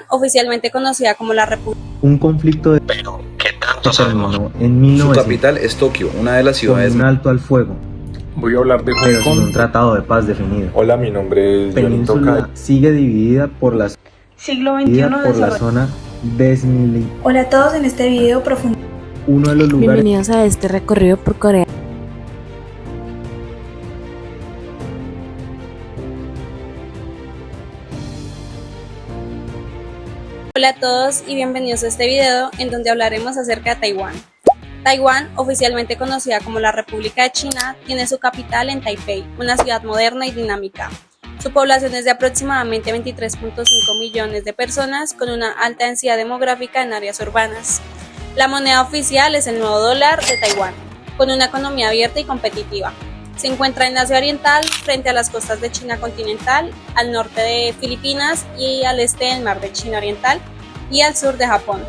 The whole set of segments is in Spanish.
Oficialmente conocida como la República. Un conflicto de Pero, ¿qué tanto sabemos? terminó en 1900 Su capital es Tokio, una de las con ciudades un alto al fuego, Voy a hablar de Hong pero sin un Kong. tratado de paz definido. Hola, mi nombre es Johnny Península Toca. sigue dividida por la Siglo XXI desarrollo. zona desmilitarizada. Hola a todos, en este video Uno de los lugares Bienvenidos a este recorrido por Corea. Hola a todos y bienvenidos a este video en donde hablaremos acerca de Taiwán. Taiwán, oficialmente conocida como la República de China, tiene su capital en Taipei, una ciudad moderna y dinámica. Su población es de aproximadamente 23.5 millones de personas con una alta densidad demográfica en áreas urbanas. La moneda oficial es el nuevo dólar de Taiwán, con una economía abierta y competitiva. Se encuentra en Asia Oriental, frente a las costas de China continental, al norte de Filipinas y al este del mar de China Oriental y al sur de Japón.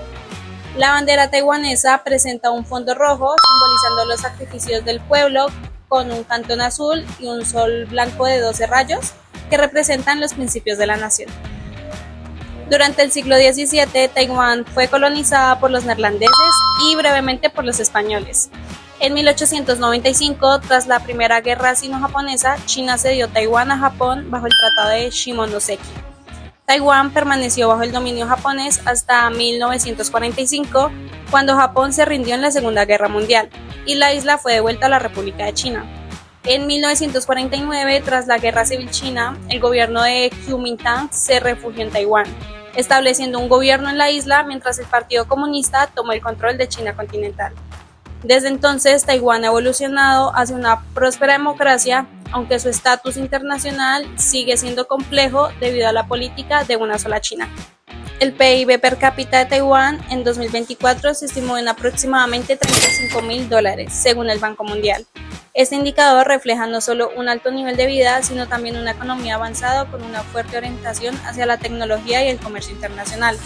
La bandera taiwanesa presenta un fondo rojo simbolizando los sacrificios del pueblo con un cantón azul y un sol blanco de 12 rayos que representan los principios de la nación. Durante el siglo XVII, Taiwán fue colonizada por los neerlandeses y brevemente por los españoles. En 1895, tras la Primera Guerra Sino-Japonesa, China cedió Taiwán a Japón bajo el Tratado de Shimonoseki. Taiwán permaneció bajo el dominio japonés hasta 1945, cuando Japón se rindió en la Segunda Guerra Mundial, y la isla fue devuelta a la República de China. En 1949, tras la Guerra Civil China, el gobierno de Kuomintang se refugió en Taiwán, estableciendo un gobierno en la isla mientras el Partido Comunista tomó el control de China continental. Desde entonces, Taiwán ha evolucionado hacia una próspera democracia, aunque su estatus internacional sigue siendo complejo debido a la política de una sola China. El PIB per cápita de Taiwán en 2024 se estimó en aproximadamente $35.000, según el Banco Mundial. Este indicador refleja no solo un alto nivel de vida, sino también una economía avanzada con una fuerte orientación hacia la tecnología y el comercio internacional.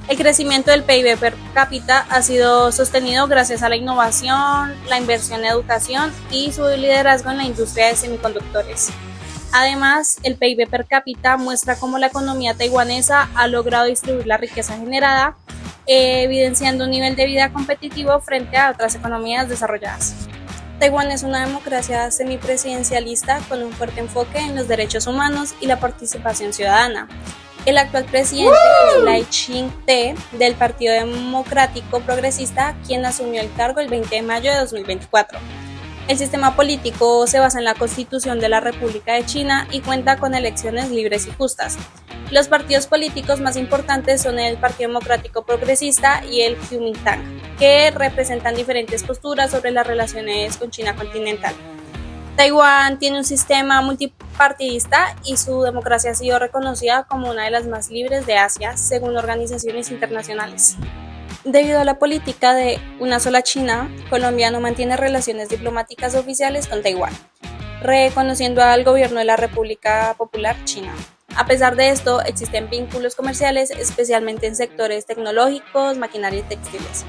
El crecimiento del PIB per cápita ha sido sostenido gracias a la innovación, la inversión en educación y su liderazgo en la industria de semiconductores. Además, el PIB per cápita muestra cómo la economía taiwanesa ha logrado distribuir la riqueza generada, evidenciando un nivel de vida competitivo frente a otras economías desarrolladas. Taiwán es una democracia semipresidencialista con un fuerte enfoque en los derechos humanos y la participación ciudadana. El actual presidente es Lai Ching-te del Partido Democrático Progresista, quien asumió el cargo el 20 de mayo de 2024. El sistema político se basa en la Constitución de la República de China y cuenta con elecciones libres y justas. Los partidos políticos más importantes son el Partido Democrático Progresista y el Kuomintang, que representan diferentes posturas sobre las relaciones con China continental. Taiwán tiene un sistema multipartidista y su democracia ha sido reconocida como una de las más libres de Asia, según organizaciones internacionales. Debido a la política de una sola China, Colombia no mantiene relaciones diplomáticas oficiales con Taiwán, reconociendo al gobierno de la República Popular China. A pesar de esto, existen vínculos comerciales, especialmente en sectores tecnológicos, maquinaria y textiles.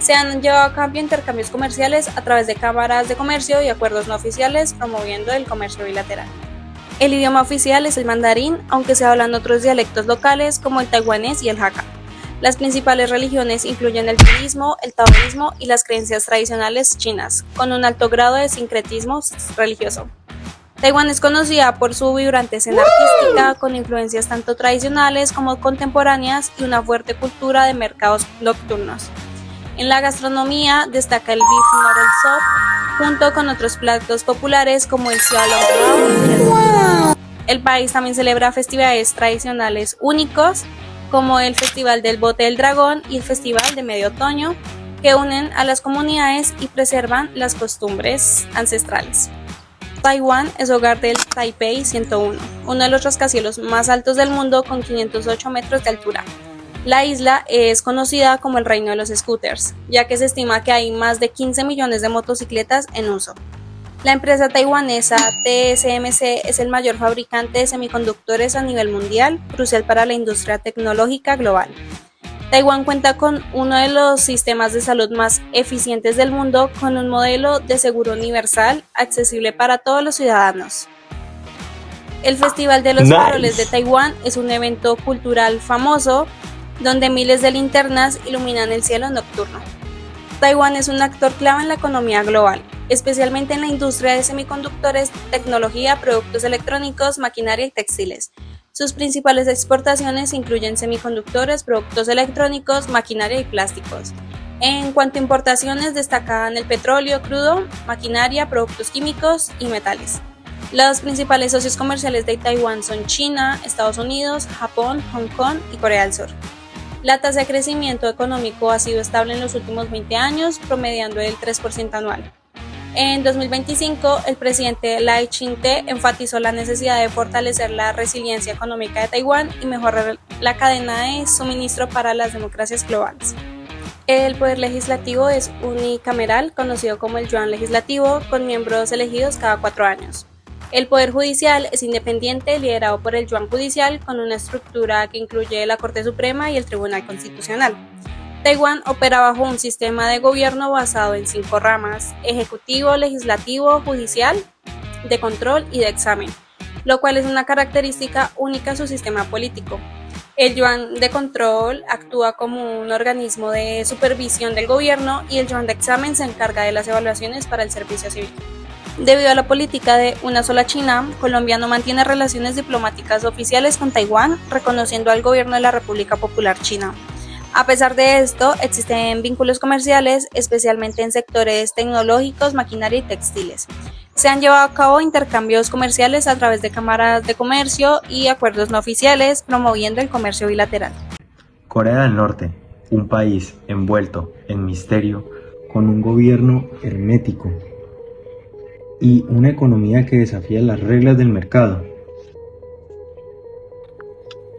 Se han llevado a cabo intercambios comerciales a través de cámaras de comercio y acuerdos no oficiales, promoviendo el comercio bilateral. El idioma oficial es el mandarín, aunque se hablan otros dialectos locales como el taiwanés y el hakka. Las principales religiones incluyen el budismo, el taoísmo y las creencias tradicionales chinas, con un alto grado de sincretismo religioso. Taiwán es conocida por su vibrante escena artística, con influencias tanto tradicionales como contemporáneas y una fuerte cultura de mercados nocturnos. En la gastronomía destaca el beef noodle soup, junto con otros platos populares como el xiaolongbao. El país también celebra festividades tradicionales únicos, como el Festival del Bote del Dragón y el Festival de Medio Otoño, que unen a las comunidades y preservan las costumbres ancestrales. Taiwán es hogar del Taipei 101, uno de los rascacielos más altos del mundo con 508 metros de altura. La isla es conocida como el reino de los scooters, ya que se estima que hay más de 15 millones de motocicletas en uso. La empresa taiwanesa TSMC es el mayor fabricante de semiconductores a nivel mundial, crucial para la industria tecnológica global. Taiwán cuenta con uno de los sistemas de salud más eficientes del mundo, con un modelo de seguro universal accesible para todos los ciudadanos. El Festival de los Faroles de Taiwán es un evento cultural famoso donde miles de linternas iluminan el cielo nocturno. Taiwán es un actor clave en la economía global, especialmente en la industria de semiconductores, tecnología, productos electrónicos, maquinaria y textiles. Sus principales exportaciones incluyen semiconductores, productos electrónicos, maquinaria y plásticos. En cuanto a importaciones, destacan el petróleo crudo, maquinaria, productos químicos y metales. Los principales socios comerciales de Taiwán son China, Estados Unidos, Japón, Hong Kong y Corea del Sur. La tasa de crecimiento económico ha sido estable en los últimos 20 años, promediando el 3% anual. En 2025, el presidente Lai Ching-te enfatizó la necesidad de fortalecer la resiliencia económica de Taiwán y mejorar la cadena de suministro para las democracias globales. El poder legislativo es unicameral, conocido como el Yuan legislativo, con miembros elegidos cada 4 años. El Poder Judicial es independiente, liderado por el Yuan Judicial, con una estructura que incluye la Corte Suprema y el Tribunal Constitucional. Taiwán opera bajo un sistema de gobierno basado en 5 ramas: ejecutivo, legislativo, judicial, de control y de examen, lo cual es una característica única de su sistema político. El Yuan de control actúa como un organismo de supervisión del gobierno y el Yuan de examen se encarga de las evaluaciones para el servicio civil. Debido a la política de una sola China, Colombia no mantiene relaciones diplomáticas oficiales con Taiwán, reconociendo al gobierno de la República Popular China. A pesar de esto, existen vínculos comerciales, especialmente en sectores tecnológicos, maquinaria y textiles. Se han llevado a cabo intercambios comerciales a través de cámaras de comercio y acuerdos no oficiales, promoviendo el comercio bilateral. Corea del Norte, un país envuelto en misterio, con un gobierno hermético y una economía que desafía las reglas del mercado.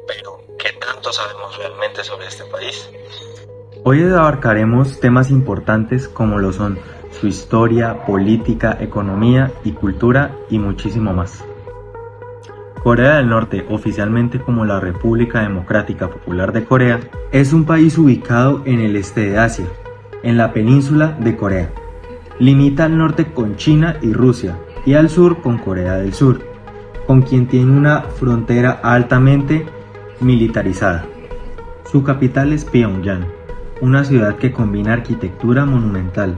Pero, ¿qué tanto sabemos realmente sobre este país? Hoy abarcaremos temas importantes como lo son su historia, política, economía y cultura y muchísimo más. Corea del Norte, oficialmente como la República Democrática Popular de Corea, es un país ubicado en el este de Asia, en la península de Corea. Limita al norte con China y Rusia y al sur con Corea del Sur, con quien tiene una frontera altamente militarizada. Su capital es Pyongyang, una ciudad que combina arquitectura monumental,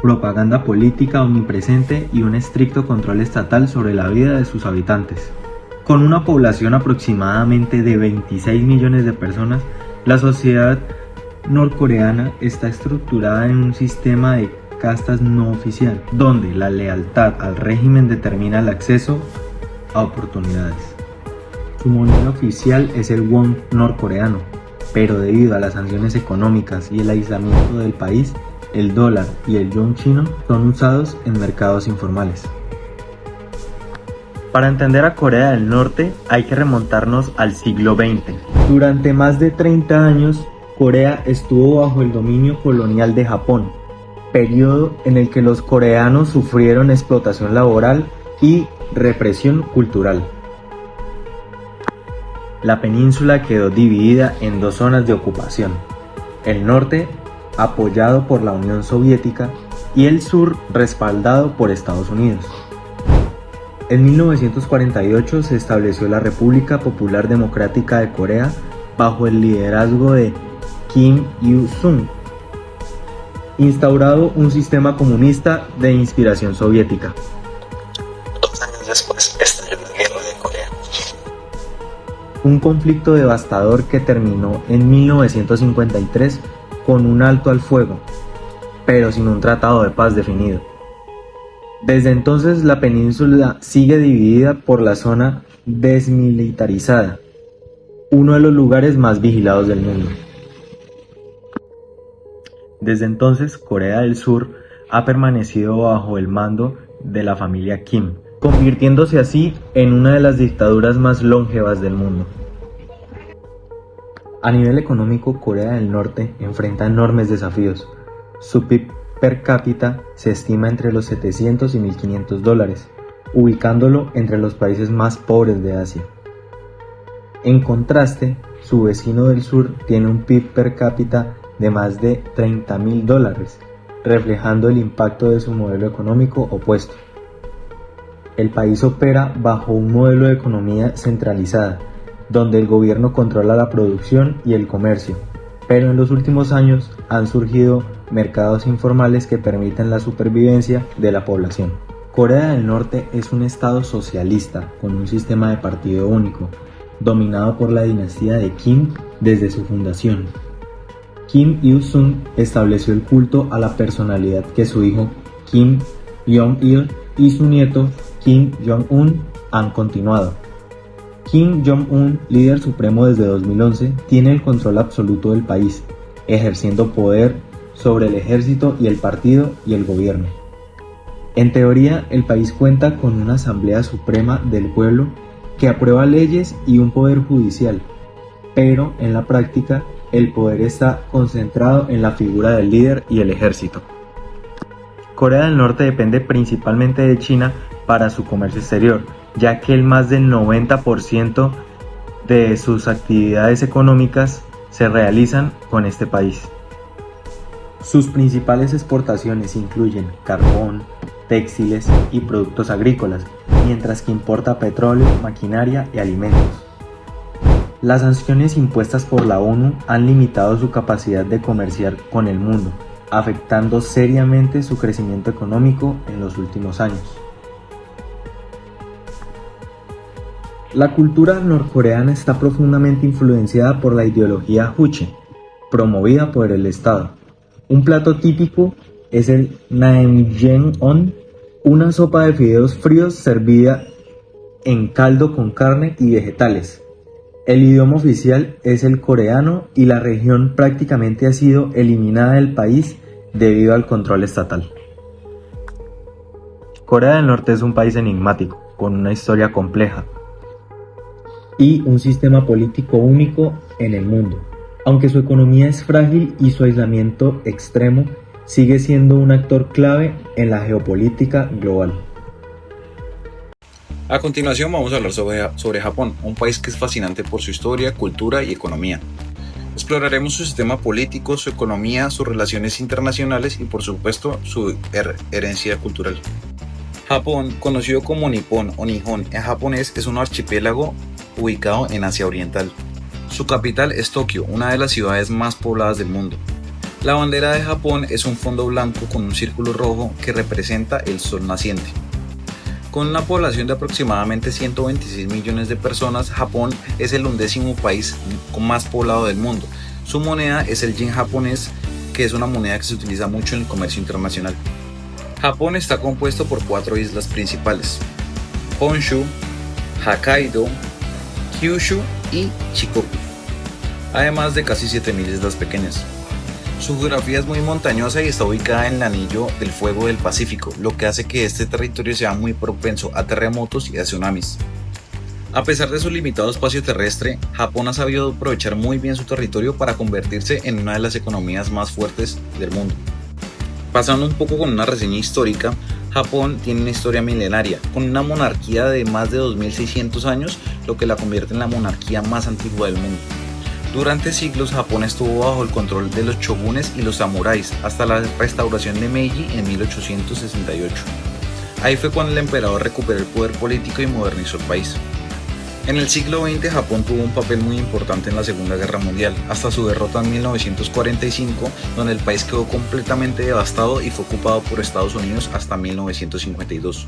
propaganda política omnipresente y un estricto control estatal sobre la vida de sus habitantes. Con una población aproximadamente de 26 millones de personas, la sociedad norcoreana está estructurada en un sistema de castas no oficial, donde la lealtad al régimen determina el acceso a oportunidades. Su moneda oficial es el won norcoreano, pero debido a las sanciones económicas y el aislamiento del país, el dólar y el yuan chino son usados en mercados informales. Para entender a Corea del Norte hay que remontarnos al siglo XX. Durante más de 30 años, Corea estuvo bajo el dominio colonial de Japón, periodo en el que los coreanos sufrieron explotación laboral y represión cultural. La península quedó dividida en 2 zonas de ocupación: el norte, apoyado por la Unión Soviética, y el sur, respaldado por Estados Unidos. En 1948 se estableció la República Popular Democrática de Corea bajo el liderazgo de Kim Il-sung, instaurado un sistema comunista de inspiración soviética. 2 años después estalló la Guerra de Corea. Un conflicto devastador que terminó en 1953 con un alto al fuego, pero sin un tratado de paz definido. Desde entonces la península sigue dividida por la zona desmilitarizada, uno de los lugares más vigilados del mundo. Desde entonces, Corea del Sur ha permanecido bajo el mando de la familia Kim, convirtiéndose así en una de las dictaduras más longevas del mundo. A nivel económico, Corea del Norte enfrenta enormes desafíos. Su PIB per cápita se estima entre los 700 y 1.500 dólares, ubicándolo entre los países más pobres de Asia. En contraste, su vecino del sur tiene un PIB per cápita de más de 30.000 dólares, reflejando el impacto de su modelo económico opuesto. El país opera bajo un modelo de economía centralizada, donde el gobierno controla la producción y el comercio, pero en los últimos años han surgido mercados informales que permiten la supervivencia de la población. Corea del Norte es un estado socialista con un sistema de partido único, dominado por la dinastía de Kim desde su fundación. Kim Il-sung estableció el culto a la personalidad que su hijo Kim Jong-il y su nieto Kim Jong-un han continuado. Kim Jong-un, líder supremo desde 2011, tiene el control absoluto del país, ejerciendo poder sobre el ejército y el partido y el gobierno. En teoría, el país cuenta con una Asamblea Suprema del Pueblo que aprueba leyes y un poder judicial, pero en la práctica el poder está concentrado en la figura del líder y el ejército. Corea del Norte depende principalmente de China para su comercio exterior, ya que el más del 90% de sus actividades económicas se realizan con este país. Sus principales exportaciones incluyen carbón, textiles y productos agrícolas, mientras que importa petróleo, maquinaria y alimentos. Las sanciones impuestas por la ONU han limitado su capacidad de comerciar con el mundo, afectando seriamente su crecimiento económico en los últimos años. La cultura norcoreana está profundamente influenciada por la ideología Juche, promovida por el Estado. Un plato típico es el naengmyeon, una sopa de fideos fríos servida en caldo con carne y vegetales. El idioma oficial es el coreano y la región prácticamente ha sido eliminada del país debido al control estatal. Corea del Norte es un país enigmático, con una historia compleja y un sistema político único en el mundo. Aunque su economía es frágil y su aislamiento extremo, sigue siendo un actor clave en la geopolítica global. A continuación vamos a hablar sobre Japón, un país que es fascinante por su historia, cultura y economía. Exploraremos su sistema político, su economía, sus relaciones internacionales y por supuesto su herencia cultural. Japón, conocido como Nippon o Nihon en japonés, es un archipiélago ubicado en Asia Oriental. Su capital es Tokio, una de las ciudades más pobladas del mundo. La bandera de Japón es un fondo blanco con un círculo rojo que representa el sol naciente. Con una población de aproximadamente 126 millones de personas, Japón es el 11º país más poblado del mundo. Su moneda es el yen japonés, que es una moneda que se utiliza mucho en el comercio internacional. Japón está compuesto por 4 islas principales: Honshu, Hokkaido, Kyushu y Shikoku, además de casi 7.000 islas pequeñas. Su geografía es muy montañosa y está ubicada en el anillo del fuego del Pacífico, lo que hace que este territorio sea muy propenso a terremotos y a tsunamis. A pesar de su limitado espacio terrestre, Japón ha sabido aprovechar muy bien su territorio para convertirse en una de las economías más fuertes del mundo. Pasando un poco con una reseña histórica, Japón tiene una historia milenaria, con una monarquía de más de 2600 años, lo que la convierte en la monarquía más antigua del mundo. Durante siglos, Japón estuvo bajo el control de los shogunes y los samuráis, hasta la restauración de Meiji en 1868. Ahí fue cuando el emperador recuperó el poder político y modernizó el país. En el siglo XX, Japón tuvo un papel muy importante en la Segunda Guerra Mundial, hasta su derrota en 1945, donde el país quedó completamente devastado y fue ocupado por Estados Unidos hasta 1952.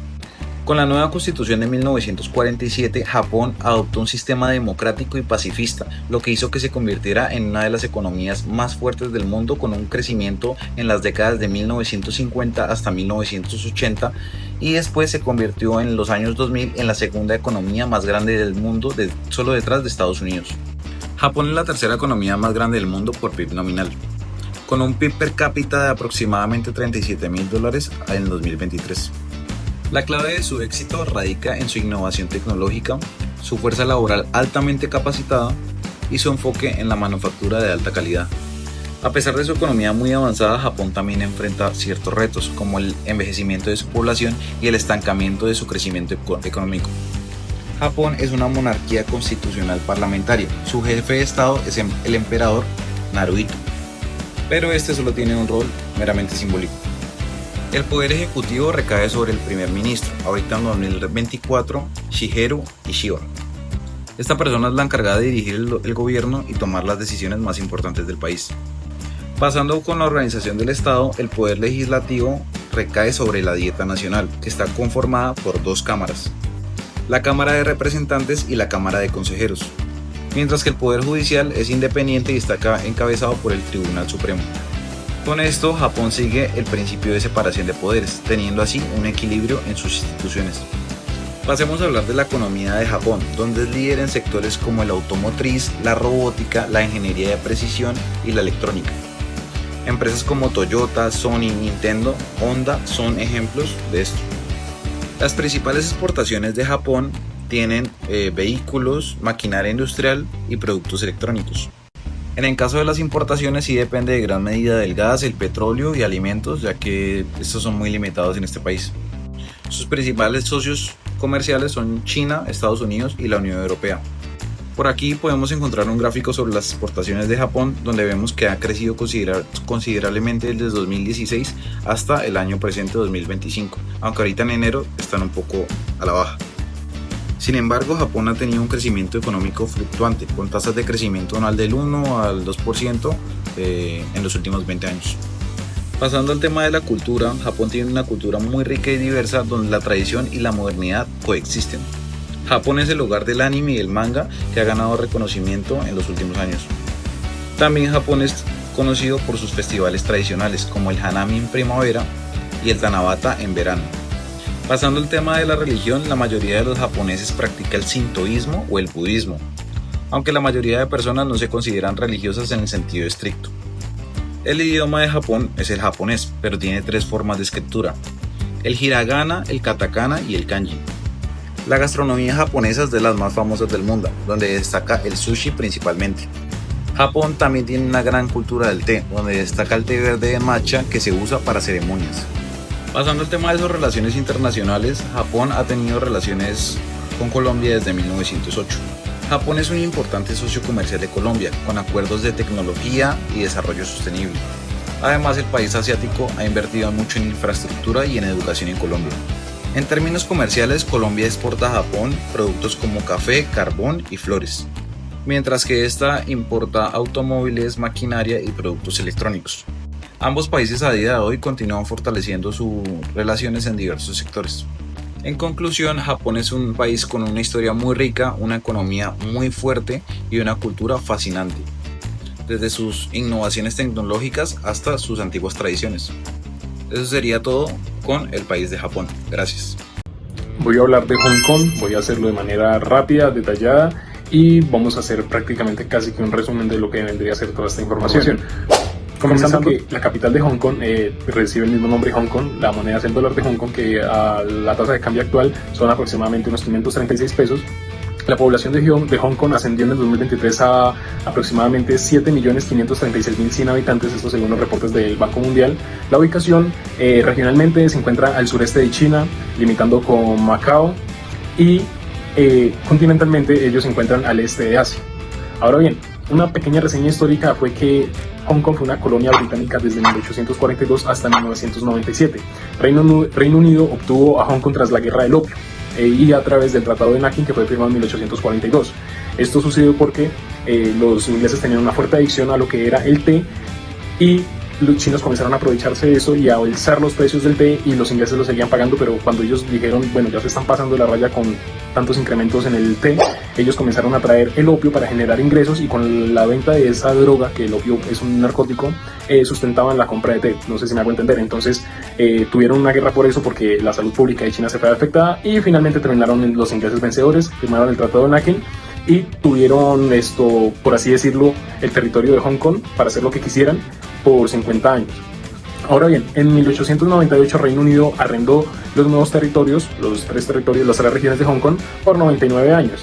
Con la nueva constitución de 1947, Japón adoptó un sistema democrático y pacifista, lo que hizo que se convirtiera en una de las economías más fuertes del mundo, con un crecimiento en las décadas de 1950 hasta 1980, y después se convirtió en los años 2000 en la segunda economía más grande del mundo, solo detrás de Estados Unidos. Japón es la tercera economía más grande del mundo por PIB nominal, con un PIB per cápita de aproximadamente $37.000 en 2023. La clave de su éxito radica en su innovación tecnológica, su fuerza laboral altamente capacitada y su enfoque en la manufactura de alta calidad. A pesar de su economía muy avanzada, Japón también enfrenta ciertos retos, como el envejecimiento de su población y el estancamiento de su crecimiento económico. Japón es una monarquía constitucional parlamentaria. Su jefe de estado es el emperador Naruhito, pero este solo tiene un rol meramente simbólico. El poder ejecutivo recae sobre el primer ministro, ahorita en 2024, Shigeru Ishiba. Esta persona es la encargada de dirigir el gobierno y tomar las decisiones más importantes del país. Pasando con la organización del Estado, el poder legislativo recae sobre la Dieta Nacional, que está conformada por dos cámaras, la Cámara de Representantes y la Cámara de Consejeros, mientras que el Poder Judicial es independiente y está encabezado por el Tribunal Supremo. Con esto, Japón sigue el principio de separación de poderes, teniendo así un equilibrio en sus instituciones. Pasemos a hablar de la economía de Japón, donde es líder en sectores como el automotriz, la robótica, la ingeniería de precisión y la electrónica. Empresas como Toyota, Sony, Nintendo, Honda son ejemplos de esto. Las principales exportaciones de Japón tienen vehículos, maquinaria industrial y productos electrónicos. En el caso de las importaciones sí depende de gran medida del gas, el petróleo y alimentos, ya que estos son muy limitados en este país. Sus principales socios comerciales son China, Estados Unidos y la Unión Europea. Por aquí podemos encontrar un gráfico sobre las exportaciones de Japón, donde vemos que ha crecido considerablemente desde 2016 hasta el año presente 2025, aunque ahorita en enero están un poco a la baja. Sin embargo, Japón ha tenido un crecimiento económico fluctuante, con tasas de crecimiento anual del 1 al 2% en los últimos 20 años. Pasando al tema de la cultura, Japón tiene una cultura muy rica y diversa donde la tradición y la modernidad coexisten. Japón es el hogar del anime y el manga que ha ganado reconocimiento en los últimos años. También Japón es conocido por sus festivales tradicionales como el Hanami en primavera y el Tanabata en verano. Pasando al tema de la religión, la mayoría de los japoneses practica el sintoísmo o el budismo, aunque la mayoría de personas no se consideran religiosas en el sentido estricto. El idioma de Japón es el japonés, pero tiene tres formas de escritura: el hiragana, el katakana y el kanji. La gastronomía japonesa es de las más famosas del mundo, donde destaca el sushi principalmente. Japón también tiene una gran cultura del té, donde destaca el té verde de matcha que se usa para ceremonias. Pasando al tema de sus relaciones internacionales, Japón ha tenido relaciones con Colombia desde 1908. Japón es un importante socio comercial de Colombia, con acuerdos de tecnología y desarrollo sostenible. Además, el país asiático ha invertido mucho en infraestructura y en educación en Colombia. En términos comerciales, Colombia exporta a Japón productos como café, carbón y flores, mientras que esta importa automóviles, maquinaria y productos electrónicos. Ambos países a día de hoy continúan fortaleciendo sus relaciones en diversos sectores. En conclusión, Japón es un país con una historia muy rica, una economía muy fuerte y una cultura fascinante, desde sus innovaciones tecnológicas hasta sus antiguas tradiciones. Eso sería todo con el país de Japón. Gracias. Voy a hablar de Hong Kong, voy a hacerlo de manera rápida, detallada, y vamos a hacer prácticamente casi que un resumen de lo que vendría a ser toda esta información. Comenzando que la capital de Hong Kong recibe el mismo nombre, Hong Kong. La moneda es el dólar de Hong Kong, que a la tasa de cambio actual son aproximadamente unos 536 pesos. La población de Hong Kong ascendió en el 2023 a aproximadamente 7.536.100 habitantes, esto según los reportes del Banco Mundial. La ubicación regionalmente se encuentra al sureste de China, limitando con Macao, y continentalmente ellos se encuentran al este de Asia. Ahora bien, una pequeña reseña histórica fue que Hong Kong fue una colonia británica desde 1842 hasta 1997. Reino Unido obtuvo a Hong Kong tras la Guerra del Opio y a través del Tratado de Nanking, que fue firmado en 1842. Esto sucedió porque los ingleses tenían una fuerte adicción a lo que era el té, y los chinos comenzaron a aprovecharse de eso y a alzar los precios del té, y los ingleses lo seguían pagando, pero cuando ellos dijeron, bueno, ya se están pasando la raya con tantos incrementos en el té, ellos comenzaron a traer el opio para generar ingresos, y con la venta de esa droga, que el opio es un narcótico, sustentaban la compra de té. No sé si me hago entender. Entonces tuvieron una guerra por eso, porque la salud pública de China se fue afectada, y finalmente terminaron los ingleses vencedores, firmaron el Tratado de Nanking y tuvieron esto, por así decirlo, el territorio de Hong Kong para hacer lo que quisieran por 50 años. Ahora bien, en 1898 Reino Unido arrendó los nuevos territorios, las tres regiones de Hong Kong, por 99 años.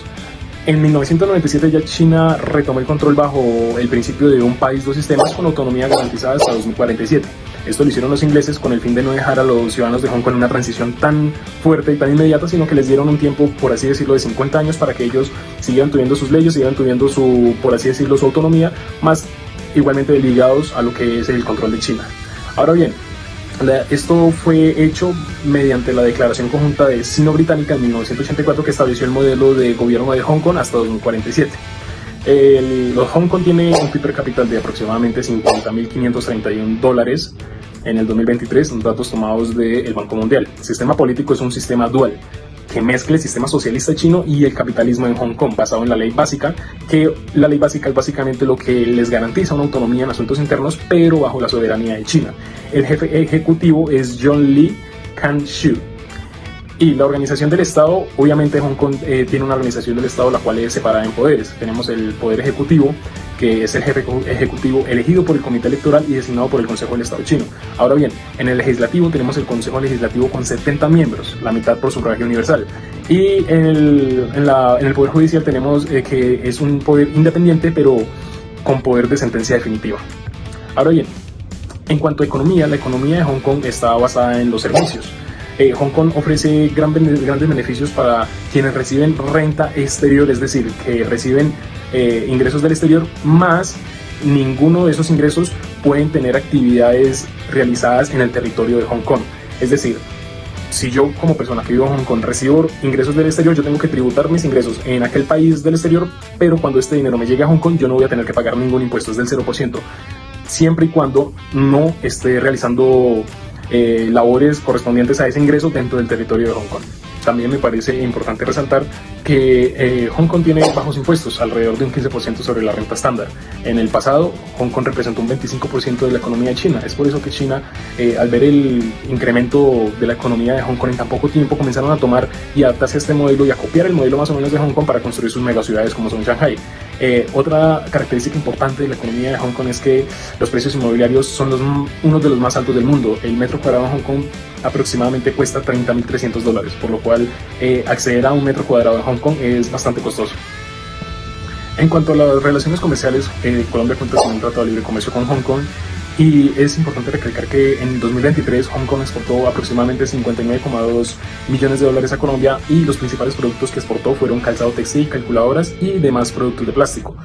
En 1997 ya China retomó el control bajo el principio de un país, dos sistemas, con autonomía garantizada hasta 2047. Esto lo hicieron los ingleses con el fin de no dejar a los ciudadanos de Hong Kong una transición tan fuerte y tan inmediata, sino que les dieron un tiempo, por así decirlo, de 50 años para que ellos siguieran teniendo sus leyes, siguieran teniendo su, por así decirlo, su autonomía, más igualmente ligados a lo que es el control de China. Ahora bien, Esto fue hecho mediante la Declaración Conjunta de Sino-Británica en 1984, que estableció el modelo de gobierno de Hong Kong hasta 2047. Hong Kong tiene un PIB per cápita de aproximadamente $50.531 en el 2023, datos tomados del Banco Mundial. El sistema político es un sistema dual que mezcla el sistema socialista chino y el capitalismo en Hong Kong, basado en la ley básica, que la ley básica es básicamente lo que les garantiza una autonomía en asuntos internos, pero bajo la soberanía de China. El jefe ejecutivo es John Lee Kan-shuk. Y la organización del Estado, obviamente Hong Kong tiene una organización del Estado la cual es separada en poderes. Tenemos el poder ejecutivo, que es el jefe ejecutivo elegido por el comité electoral y designado por el Consejo del Estado chino. Ahora bien, en el legislativo tenemos el Consejo Legislativo con 70 miembros, la mitad por sufragio universal. Y en el poder judicial tenemos que es un poder independiente, pero con poder de sentencia definitiva. Ahora bien, en cuanto a economía, la economía de Hong Kong está basada en los servicios. Hong Kong ofrece grandes beneficios para quienes reciben renta exterior, es decir, que reciben ingresos del exterior, más ninguno de esos ingresos pueden tener actividades realizadas en el territorio de Hong Kong. Es decir, si yo como persona que vivo en Hong Kong recibo ingresos del exterior, yo tengo que tributar mis ingresos en aquel país del exterior, pero cuando este dinero me llegue a Hong Kong, yo no voy a tener que pagar ningún impuesto, es del 0%, siempre y cuando no esté realizando labores correspondientes a ese ingreso dentro del territorio de Hong Kong. También me parece importante resaltar que Hong Kong tiene bajos impuestos, alrededor de un 15% sobre la renta estándar. En el pasado, Hong Kong representó un 25% de la economía de China. Es por eso que China, al ver el incremento de la economía de Hong Kong en tan poco tiempo, comenzaron a tomar y adaptarse a este modelo y a copiar el modelo más o menos de Hong Kong para construir sus megaciudades como son Shanghai. Otra característica importante de la economía de Hong Kong es que los precios inmobiliarios son unos de los más altos del mundo. El metro cuadrado en Hong Kong aproximadamente cuesta $30.300, por lo cual acceder a un metro cuadrado en Hong Kong es bastante costoso. En cuanto a las relaciones comerciales, Colombia cuenta con un tratado de libre comercio con Hong Kong, y es importante recalcar que en 2023 Hong Kong exportó aproximadamente $59,2 millones a Colombia, y los principales productos que exportó fueron calzado textil, calculadoras y demás productos de plástico.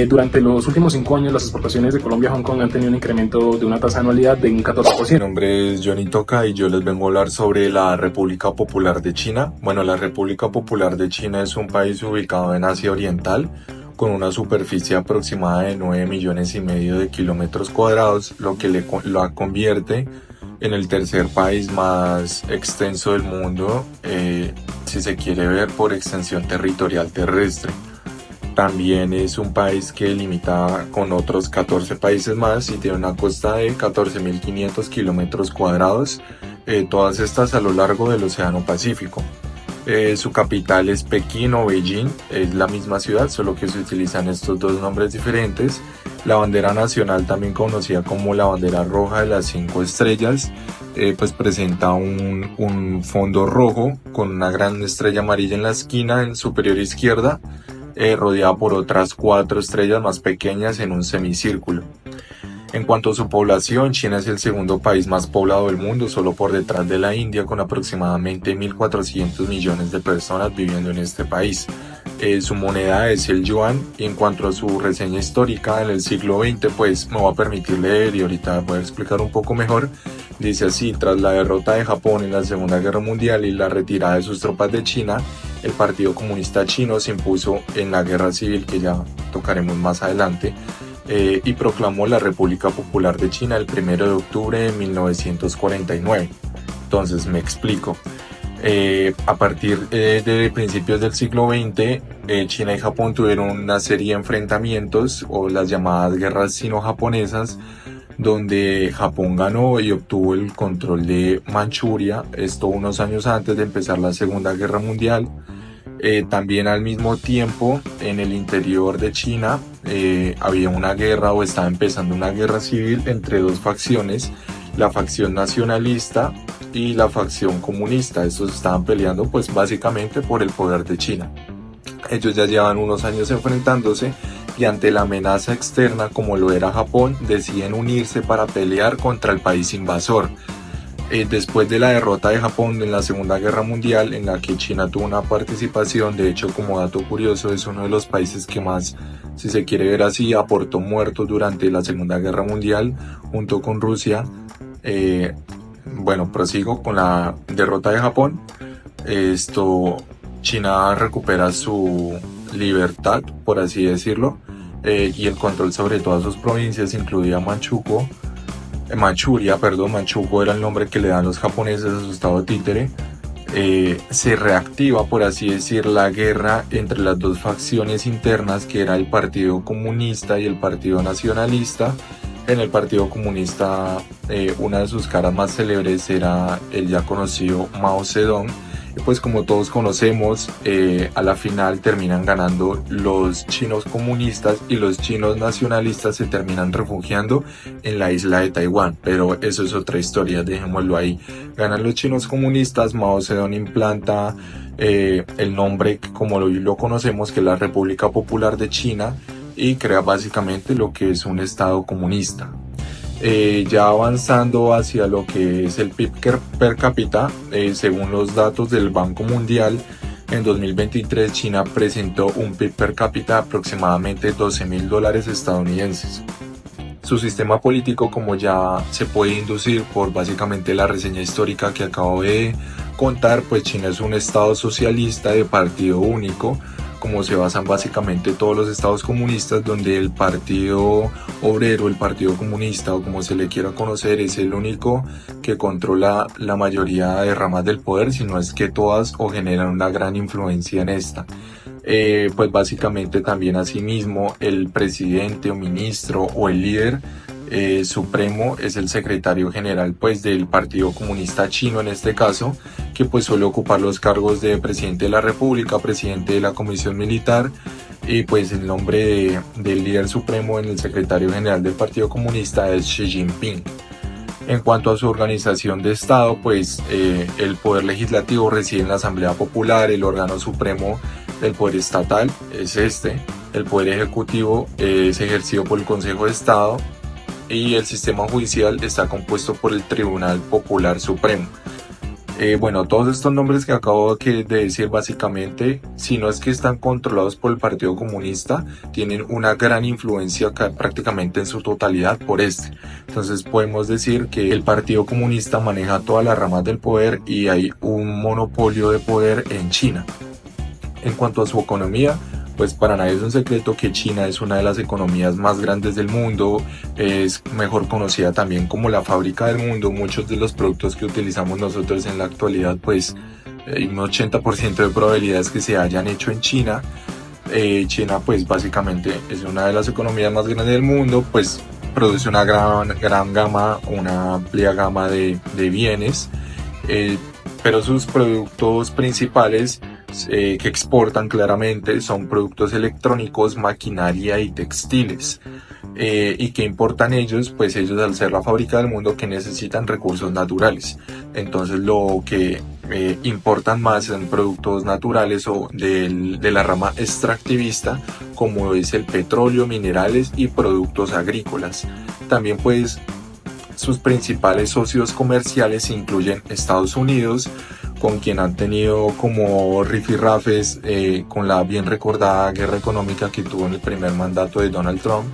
Durante los últimos 5 años, las exportaciones de Colombia a Hong Kong han tenido un incremento de una tasa de anualidad de un 14%. Mi nombre es Johnny Toca y yo les vengo a hablar sobre la República Popular de China. Bueno, la República Popular de China es un país ubicado en Asia Oriental, con una superficie aproximada de 9,5 millones de kilómetros cuadrados, lo que la convierte en el tercer país más extenso del mundo, si se quiere ver por extensión territorial terrestre. También es un país que limita con otros 14 países más y tiene una costa de 14.500 kilómetros cuadrados, todas estas a lo largo del Océano Pacífico. Su capital es Pekín o Beijing, es la misma ciudad, solo que se utilizan estos dos nombres diferentes. La bandera nacional, también conocida como la bandera roja de las 5 estrellas, pues presenta un fondo rojo con una gran estrella amarilla en la esquina en superior izquierda, rodeada por otras 4 estrellas más pequeñas en un semicírculo. En cuanto a su población, China es el segundo país más poblado del mundo, solo por detrás de la India, con aproximadamente 1.400 millones de personas viviendo en este país. Su moneda es el yuan, y en cuanto a su reseña histórica en el siglo XX, pues me voy a permitir leer y ahorita voy a explicar un poco mejor. Dice así: tras la derrota de Japón en la Segunda Guerra Mundial y la retirada de sus tropas de China, el Partido Comunista Chino se impuso en la guerra civil, que ya tocaremos más adelante, y proclamó la República Popular de China el 1 de octubre de 1949. Entonces me explico. A partir de principios del siglo XX, China y Japón tuvieron una serie de enfrentamientos, o las llamadas guerras sino-japonesas, donde Japón ganó y obtuvo el control de Manchuria, esto unos años antes de empezar la Segunda Guerra Mundial. También al mismo tiempo, en el interior de China había una guerra, o estaba empezando una guerra civil entre dos facciones, la facción nacionalista y la facción comunista. Estos estaban peleando pues básicamente por el poder de China. Ellos ya llevan unos años enfrentándose, y ante la amenaza externa como lo era Japón, deciden unirse para pelear contra el país invasor. Después de la derrota de Japón en la Segunda Guerra Mundial, en la que China tuvo una participación, de hecho, como dato curioso, es uno de los países que más, si se quiere ver así, aportó muertos durante la Segunda Guerra Mundial, junto con Rusia. bueno, prosigo con la derrota de Japón. China recupera su libertad, por así decirlo, y el control sobre todas sus provincias, incluida Manchukuo. Manchuria era el nombre que le dan los japoneses a su estado títere. Se reactiva, por así decir, la guerra entre las dos facciones internas, que era el Partido Comunista y el Partido Nacionalista. En el Partido Comunista, una de sus caras más célebres era el ya conocido Mao Zedong. Y pues como todos conocemos, a la final terminan ganando los chinos comunistas y los chinos nacionalistas se terminan refugiando en la isla de Taiwán. Pero eso es otra historia, dejémoslo ahí. Ganan los chinos comunistas, Mao Zedong implanta el nombre como lo conocemos, que es la República Popular de China, y crea básicamente lo que es un estado comunista. Ya avanzando hacia lo que es el PIB per cápita, según los datos del Banco Mundial, en 2023 China presentó un PIB per cápita de aproximadamente $12.000 estadounidenses. Su sistema político, como ya se puede inducir por básicamente la reseña histórica que acabo de contar, pues China es un estado socialista de partido único, como se basan básicamente todos los estados comunistas, donde el Partido Obrero, el Partido Comunista o como se le quiera conocer, es el único que controla la mayoría de ramas del poder, si no es que todas, o generan una gran influencia en esta. Pues básicamente también asimismo el presidente o ministro o el líder supremo es el secretario general pues del Partido Comunista Chino, en este caso, que pues suele ocupar los cargos de presidente de la República, presidente de la Comisión Militar, y pues el nombre del líder supremo en el secretario general del Partido Comunista es Xi Jinping. En cuanto a su organización de Estado, pues el poder legislativo reside en la Asamblea Popular, el órgano supremo del poder estatal es el poder ejecutivo es ejercido por el Consejo de Estado, y el sistema judicial está compuesto por el Tribunal Popular Supremo. Bueno, todos estos nombres que acabo de decir básicamente, si no es que están controlados por el Partido Comunista, tienen una gran influencia prácticamente en su totalidad por Entonces podemos decir que el Partido Comunista maneja todas las ramas del poder y hay un monopolio de poder en China. En cuanto a su economía, pues para nadie es un secreto que China es una de las economías más grandes del mundo, es mejor conocida también como la fábrica del mundo. Muchos de los productos que utilizamos nosotros en la actualidad, pues hay un 80% de probabilidades que se hayan hecho en China. China pues básicamente es una de las economías más grandes del mundo, pues produce una gran gama, una amplia gama de bienes, pero sus productos principales que exportan claramente son productos electrónicos, maquinaria y textiles. ¿Y qué importan ellos? Pues ellos, al ser la fábrica del mundo, que necesitan recursos naturales. Entonces lo que importan más son productos naturales o de la rama extractivista, como es el petróleo, minerales y productos agrícolas. También pues sus principales socios comerciales incluyen Estados Unidos, con quien han tenido como rifirrafes con la bien recordada guerra económica que tuvo en el primer mandato de Donald Trump,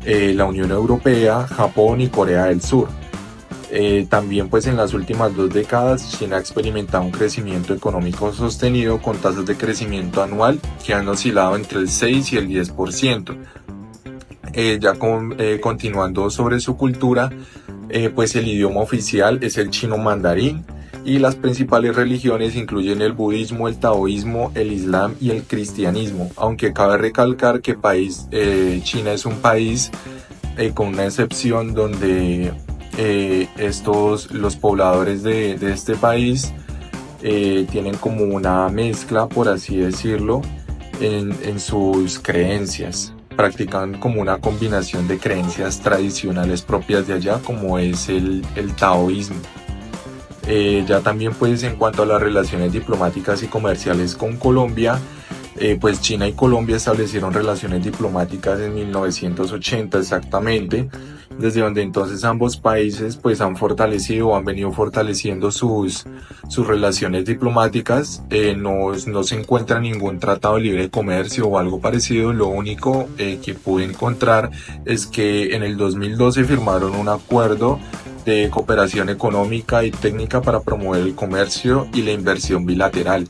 la Unión Europea, Japón y Corea del Sur. También pues en las últimas 2 décadas China ha experimentado un crecimiento económico sostenido con tasas de crecimiento anual que han oscilado entre el 6 y el 10%. Continuando sobre su cultura, pues el idioma oficial es el chino mandarín, y las principales religiones incluyen el budismo, el taoísmo, el islam y el cristianismo, aunque cabe recalcar que China es un país con una excepción donde los pobladores de este país tienen como una mezcla, por así decirlo, en sus creencias. Practican como una combinación de creencias tradicionales propias de allá, como es el taoísmo. Ya también pues en cuanto a las relaciones diplomáticas y comerciales con Colombia, pues China y Colombia establecieron relaciones diplomáticas en 1980 exactamente, desde donde entonces ambos países pues han venido fortaleciendo sus relaciones diplomáticas. No se encuentra ningún tratado de libre comercio o algo parecido. Lo único que pude encontrar es que en el 2012 firmaron un acuerdo de cooperación económica y técnica para promover el comercio y la inversión bilateral.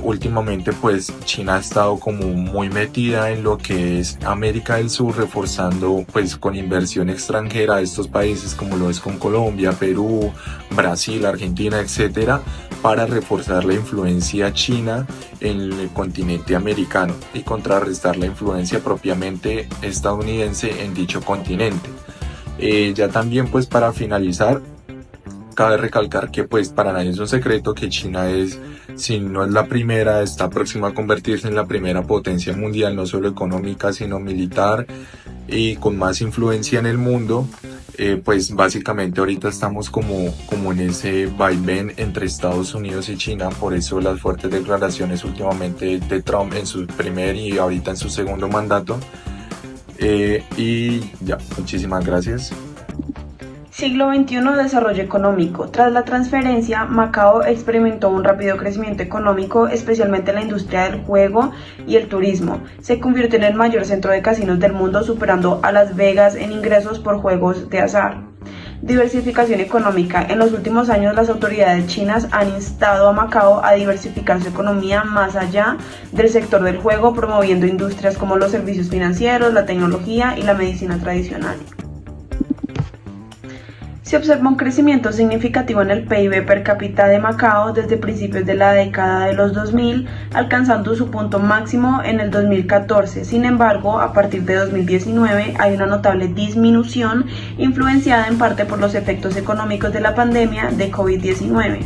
Últimamente pues China ha estado como muy metida en lo que es América del Sur, reforzando pues con inversión extranjera a estos países como lo es con Colombia, Perú, Brasil, Argentina, etcétera, para reforzar la influencia china en el continente americano y contrarrestar la influencia propiamente estadounidense en dicho continente. Ya también pues para finalizar, cabe recalcar que pues para nadie es un secreto que China es, si no es la primera, está próxima a convertirse en la primera potencia mundial, no solo económica sino militar y con más influencia en el mundo. Pues básicamente ahorita estamos como en ese vaivén entre Estados Unidos y China, por eso las fuertes declaraciones últimamente de Trump en su primer y ahorita en su segundo mandato. Y ya, muchísimas gracias. Siglo XXI, desarrollo económico. Tras la transferencia, Macao experimentó un rápido crecimiento económico, especialmente en la industria del juego y el turismo. Se convirtió en el mayor centro de casinos del mundo, superando a Las Vegas en ingresos por juegos de azar. Diversificación económica. En los últimos años, las autoridades chinas han instado a Macao a diversificar su economía más allá del sector del juego, promoviendo industrias como los servicios financieros, la tecnología y la medicina tradicional. Se observa un crecimiento significativo en el PIB per cápita de Macao desde principios de la década de los 2000, alcanzando su punto máximo en el 2014. Sin embargo, a partir de 2019 hay una notable disminución, influenciada en parte por los efectos económicos de la pandemia de COVID-19.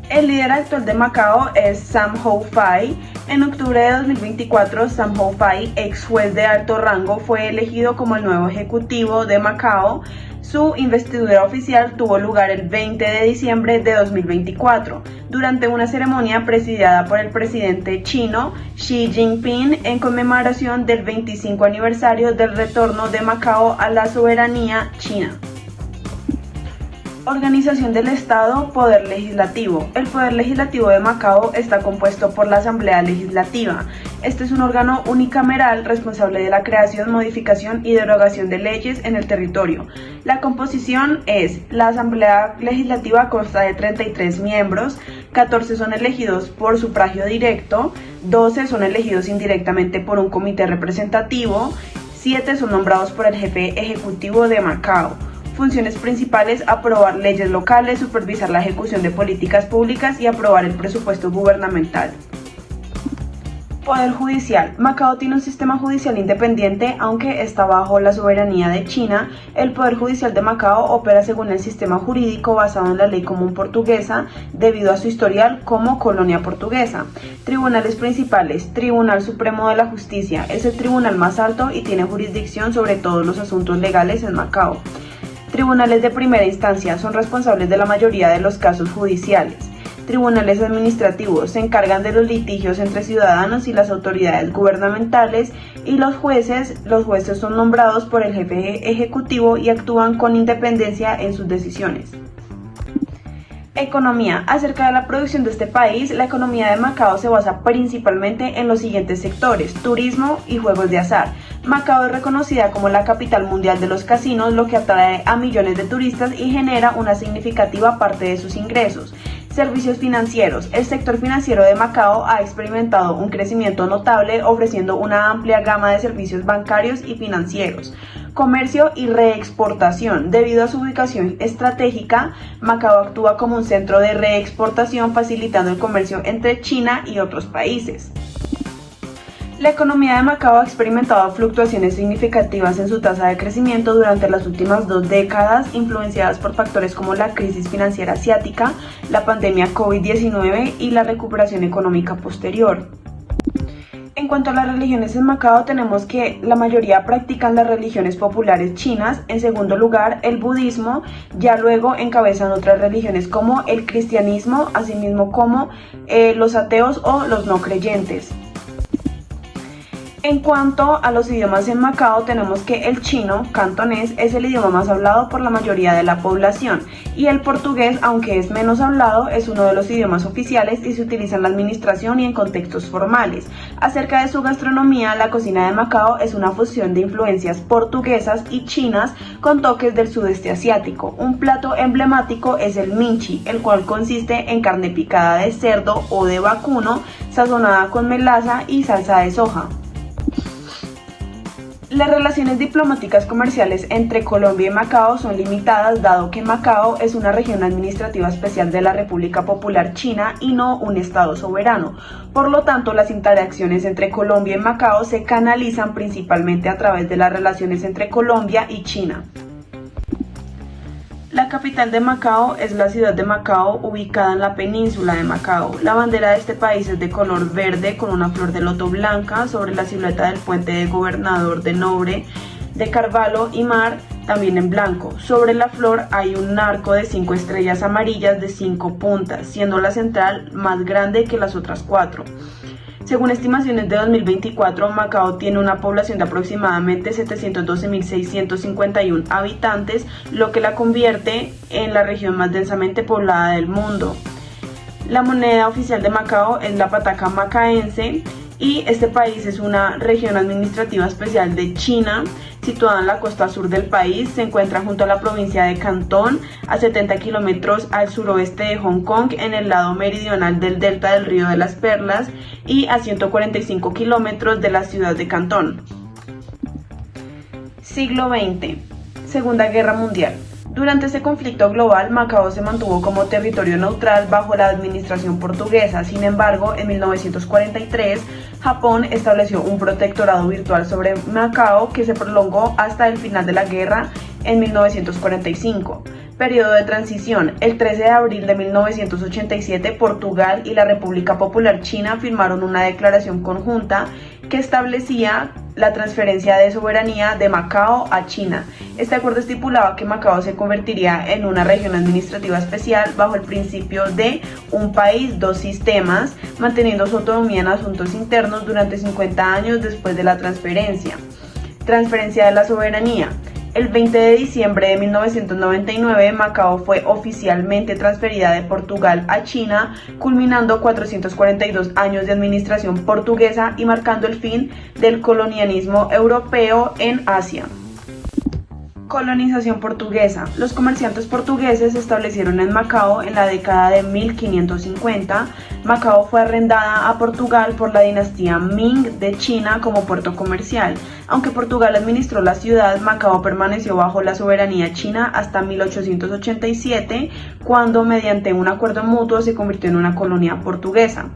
El líder actual de Macao es Sam Hou-fai. En octubre de 2024, Sam Hou-fai, ex juez de alto rango, fue elegido como el nuevo ejecutivo de Macao. Su investidura oficial tuvo lugar el 20 de diciembre de 2024, durante una ceremonia presidiada por el presidente chino Xi Jinping en conmemoración del 25 aniversario del retorno de Macao a la soberanía china. Organización del Estado, Poder Legislativo. El Poder Legislativo de Macao está compuesto por la Asamblea Legislativa. Este es un órgano unicameral responsable de la creación, modificación y derogación de leyes en el territorio. La composición es: la Asamblea Legislativa consta de 33 miembros, 14 son elegidos por sufragio directo, 12 son elegidos indirectamente por un comité representativo, 7 son nombrados por el jefe ejecutivo de Macao. Funciones principales: aprobar leyes locales, supervisar la ejecución de políticas públicas y aprobar el presupuesto gubernamental. Poder Judicial. Macao tiene un sistema judicial independiente, aunque está bajo la soberanía de China. El Poder Judicial de Macao opera según el sistema jurídico basado en la ley común portuguesa, debido a su historial como colonia portuguesa. Tribunales principales. Tribunal Supremo de la Justicia. Es el tribunal más alto y tiene jurisdicción sobre todos los asuntos legales en Macao. Tribunales de primera instancia son responsables de la mayoría de los casos judiciales. Tribunales administrativos se encargan de los litigios entre ciudadanos y las autoridades gubernamentales, y los jueces son nombrados por el jefe ejecutivo y actúan con independencia en sus decisiones. Economía. Acerca de la producción de este país, la economía de Macao se basa principalmente en los siguientes sectores: turismo y juegos de azar. Macao es reconocida como la capital mundial de los casinos, lo que atrae a millones de turistas y genera una significativa parte de sus ingresos. Servicios financieros. El sector financiero de Macao ha experimentado un crecimiento notable, ofreciendo una amplia gama de servicios bancarios y financieros. Comercio y reexportación. Debido a su ubicación estratégica, Macao actúa como un centro de reexportación, facilitando el comercio entre China y otros países. La economía de Macao ha experimentado fluctuaciones significativas en su tasa de crecimiento durante las últimas 2 décadas, influenciadas por factores como la crisis financiera asiática, la pandemia COVID-19 y la recuperación económica posterior. En cuanto a las religiones en Macao, tenemos que la mayoría practican las religiones populares chinas. En segundo lugar, el budismo. Ya luego encabezan otras religiones como el cristianismo, asimismo como los ateos o los no creyentes. En cuanto a los idiomas en Macao, tenemos que el chino, cantonés, es el idioma más hablado por la mayoría de la población, y el portugués, aunque es menos hablado, es uno de los idiomas oficiales y se utiliza en la administración y en contextos formales. Acerca de su gastronomía, la cocina de Macao es una fusión de influencias portuguesas y chinas con toques del sudeste asiático. Un plato emblemático es el minchi, el cual consiste en carne picada de cerdo o de vacuno, sazonada con melaza y salsa de soja. Las relaciones diplomáticas comerciales entre Colombia y Macao son limitadas, dado que Macao es una región administrativa especial de la República Popular China y no un estado soberano. Por lo tanto, las interacciones entre Colombia y Macao se canalizan principalmente a través de las relaciones entre Colombia y China. La capital de Macao es la ciudad de Macao, ubicada en la península de Macao. La bandera de este país es de color verde con una flor de loto blanca sobre la silueta del puente de Gobernador de Nobre de Carvalho y Mar, también en blanco. Sobre la flor hay un arco de 5 estrellas amarillas de 5 puntas, siendo la central más grande que las otras 4. Según estimaciones de 2024, Macao tiene una población de aproximadamente 712.651 habitantes, lo que la convierte en la región más densamente poblada del mundo. La moneda oficial de Macao es la pataca macaense y este país es una región administrativa especial de China, situada en la costa sur del país. Se encuentra junto a la provincia de Cantón, a 70 kilómetros al suroeste de Hong Kong, en el lado meridional del delta del Río de las Perlas, y a 145 kilómetros de la ciudad de Cantón. Siglo XX. Segunda Guerra Mundial. Durante este conflicto global, Macao se mantuvo como territorio neutral bajo la administración portuguesa. Sin embargo, en 1943, Japón estableció un protectorado virtual sobre Macao que se prolongó hasta el final de la guerra en 1945. Periodo de transición. El 13 de abril de 1987, Portugal y la República Popular China firmaron una declaración conjunta que establecía la transferencia de soberanía de Macao a China. Este acuerdo estipulaba que Macao se convertiría en una región administrativa especial bajo el principio de un país, dos sistemas, manteniendo su autonomía en asuntos internos durante 50 años después de la transferencia. Transferencia de la soberanía. El 20 de diciembre de 1999, Macao fue oficialmente transferida de Portugal a China, culminando 442 años de administración portuguesa y marcando el fin del colonialismo europeo en Asia. Colonización portuguesa. Los comerciantes portugueses se establecieron en Macao en la década de 1550. Macao fue arrendada a Portugal por la dinastía Ming de China como puerto comercial. Aunque Portugal administró la ciudad, Macao permaneció bajo la soberanía china hasta 1887, cuando mediante un acuerdo mutuo se convirtió en una colonia portuguesa.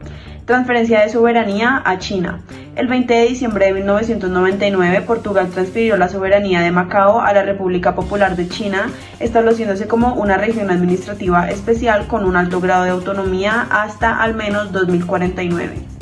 Transferencia de soberanía a China. El 20 de diciembre de 1999, Portugal transfirió la soberanía de Macao a la República Popular de China, estableciéndose como una región administrativa especial con un alto grado de autonomía hasta al menos 2049.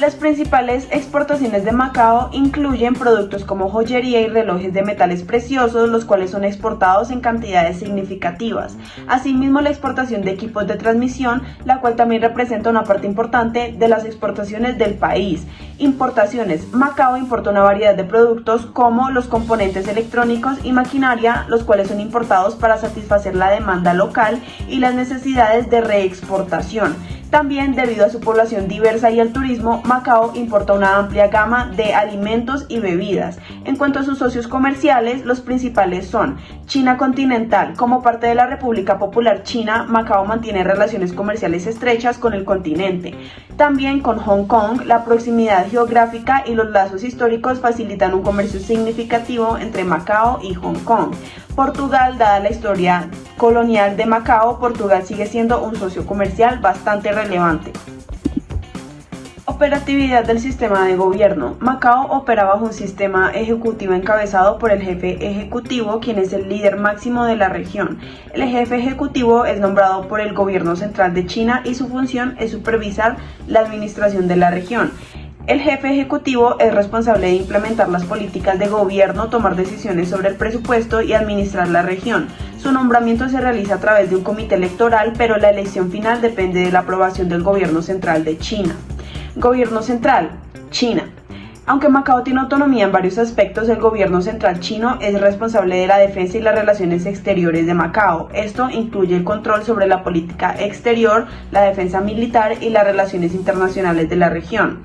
Las principales exportaciones de Macao incluyen productos como joyería y relojes de metales preciosos, los cuales son exportados en cantidades significativas. Asimismo, la exportación de equipos de transmisión, la cual también representa una parte importante de las exportaciones del país. Importaciones. Macao importa una variedad de productos como los componentes electrónicos y maquinaria, los cuales son importados para satisfacer la demanda local y las necesidades de reexportación. También, debido a su población diversa y al turismo, Macao importa una amplia gama de alimentos y bebidas. En cuanto a sus socios comerciales, los principales son China continental. Como parte de la República Popular China, Macao mantiene relaciones comerciales estrechas con el continente. También con Hong Kong, la proximidad geográfica y los lazos históricos facilitan un comercio significativo entre Macao y Hong Kong. Portugal, dada la historia colonial de Macao, Portugal sigue siendo un socio comercial bastante relevante. Operatividad del sistema de gobierno. Macao opera bajo un sistema ejecutivo encabezado por el jefe ejecutivo, quien es el líder máximo de la región. El jefe ejecutivo es nombrado por el gobierno central de China y su función es supervisar la administración de la región. El jefe ejecutivo es responsable de implementar las políticas de gobierno, tomar decisiones sobre el presupuesto y administrar la región. Su nombramiento se realiza a través de un comité electoral, pero la elección final depende de la aprobación del gobierno central de China. Gobierno central, China. Aunque Macao tiene autonomía en varios aspectos, el gobierno central chino es responsable de la defensa y las relaciones exteriores de Macao. Esto incluye el control sobre la política exterior, la defensa militar y las relaciones internacionales de la región.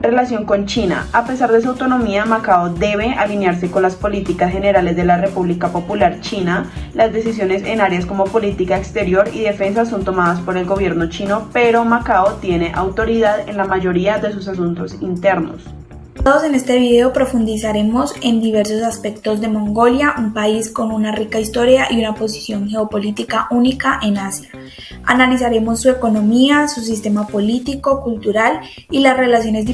Relación con China. A pesar de su autonomía, Macao debe alinearse con las políticas generales de la República Popular China. Las decisiones en áreas como política exterior y defensa son tomadas por el gobierno chino, pero Macao tiene autoridad en la mayoría de sus asuntos internos. Todos en este video profundizaremos en diversos aspectos de Mongolia, un país con una rica historia y una posición geopolítica única en Asia. Analizaremos su economía, su sistema político, cultural y las relaciones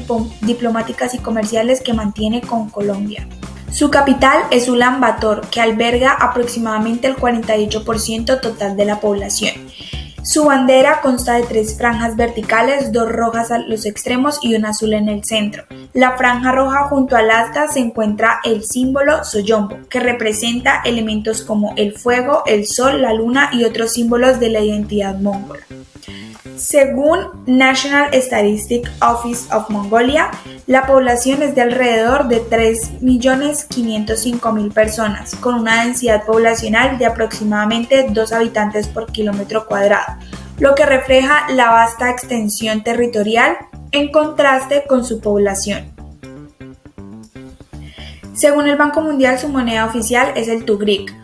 diplomáticas y comerciales que mantiene con Colombia. Su capital es Ulan Bator, que alberga aproximadamente el 48% total de la población. Su bandera consta de 3 franjas verticales, 2 rojas a los extremos y una azul en el centro. La franja roja junto al asta se encuentra el símbolo Soyombo, que representa elementos como el fuego, el sol, la luna y otros símbolos de la identidad mongola. Según National Statistics Office of Mongolia, la población es de alrededor de 3.505.000 personas, con una densidad poblacional de aproximadamente 2 habitantes por kilómetro cuadrado, lo que refleja la vasta extensión territorial en contraste con su población. Según el Banco Mundial, su moneda oficial es el tugrik.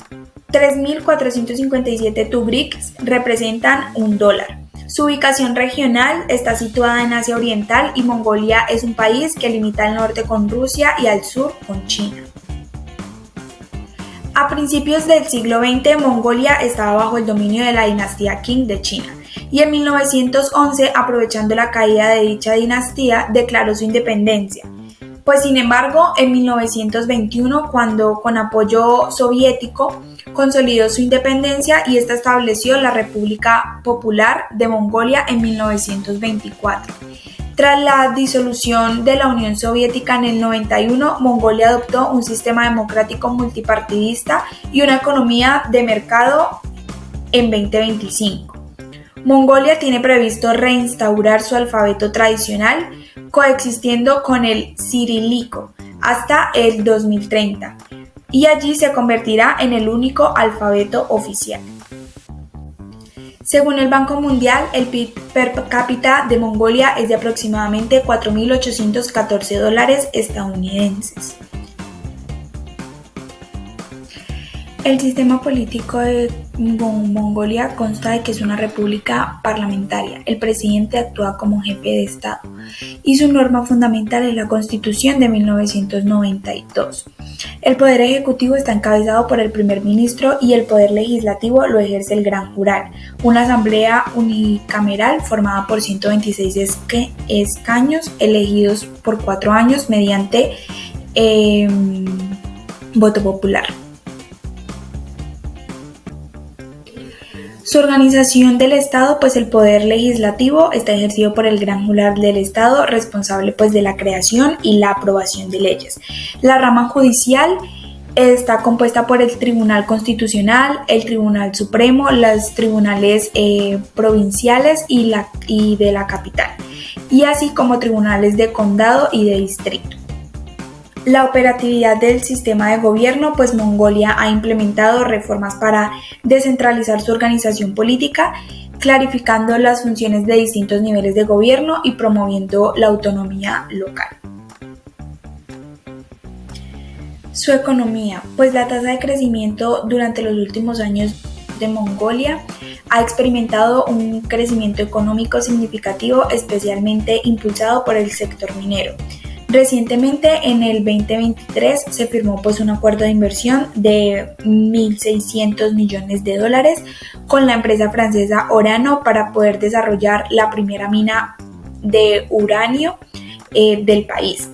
3.457 tugriks representan $1. Su ubicación regional está situada en Asia Oriental y Mongolia es un país que limita al norte con Rusia y al sur con China. A principios del siglo XX, Mongolia estaba bajo el dominio de la dinastía Qing de China y en 1911, aprovechando la caída de dicha dinastía, declaró su independencia. Pues sin embargo, en 1921, cuando con apoyo soviético, consolidó su independencia y esta estableció la República Popular de Mongolia en 1924. Tras la disolución de la Unión Soviética en el 91, Mongolia adoptó un sistema democrático multipartidista y una economía de mercado en 2025. Mongolia tiene previsto reinstaurar su alfabeto tradicional, coexistiendo con el cirílico hasta el 2030. Y allí se convertirá en el único alfabeto oficial. Según el Banco Mundial, el PIB per cápita de Mongolia es de aproximadamente $4.814 estadounidenses. El sistema político de Mongolia consta de que es una república parlamentaria. El presidente actúa como jefe de Estado y su norma fundamental es la Constitución de 1992. El poder ejecutivo está encabezado por el primer ministro y el poder legislativo lo ejerce el Gran Jural, una asamblea unicameral formada por 126 escaños elegidos por 4 años mediante voto popular. Su organización del Estado, pues el poder legislativo está ejercido por el Gran Jural del Estado, responsable pues de la creación y la aprobación de leyes. La rama judicial está compuesta por el Tribunal Constitucional, el Tribunal Supremo, los tribunales provinciales y de la capital, y así como tribunales de condado y de distrito. La operatividad del sistema de gobierno, pues Mongolia ha implementado reformas para descentralizar su organización política, clarificando las funciones de distintos niveles de gobierno y promoviendo la autonomía local. Su economía, pues la tasa de crecimiento durante los últimos años de Mongolia ha experimentado un crecimiento económico significativo, especialmente impulsado por el sector minero. Recientemente, en el 2023, se firmó pues un acuerdo de inversión de $1.600 millones con la empresa francesa Orano para poder desarrollar la primera mina de uranio del país,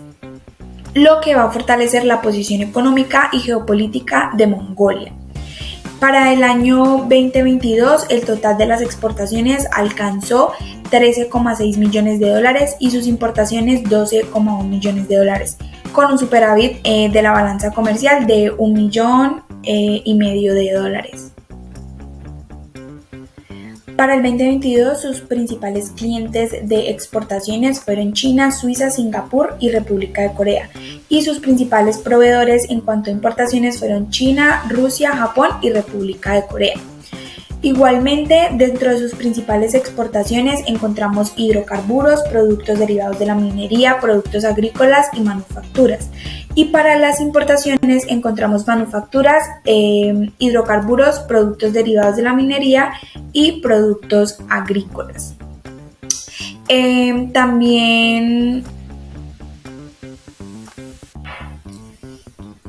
lo que va a fortalecer la posición económica y geopolítica de Mongolia. Para el año 2022, el total de las exportaciones alcanzó $13,6 millones y sus importaciones $12,1 millones, con un superávit de la balanza comercial de $1,5 millones. Para el 2022, sus principales clientes de exportaciones fueron China, Suiza, Singapur y República de Corea. Y sus principales proveedores en cuanto a importaciones fueron China, Rusia, Japón y República de Corea. Igualmente, dentro de sus principales exportaciones encontramos hidrocarburos, productos derivados de la minería, productos agrícolas y manufacturas. Y para las importaciones encontramos manufacturas, hidrocarburos, productos derivados de la minería y productos agrícolas. También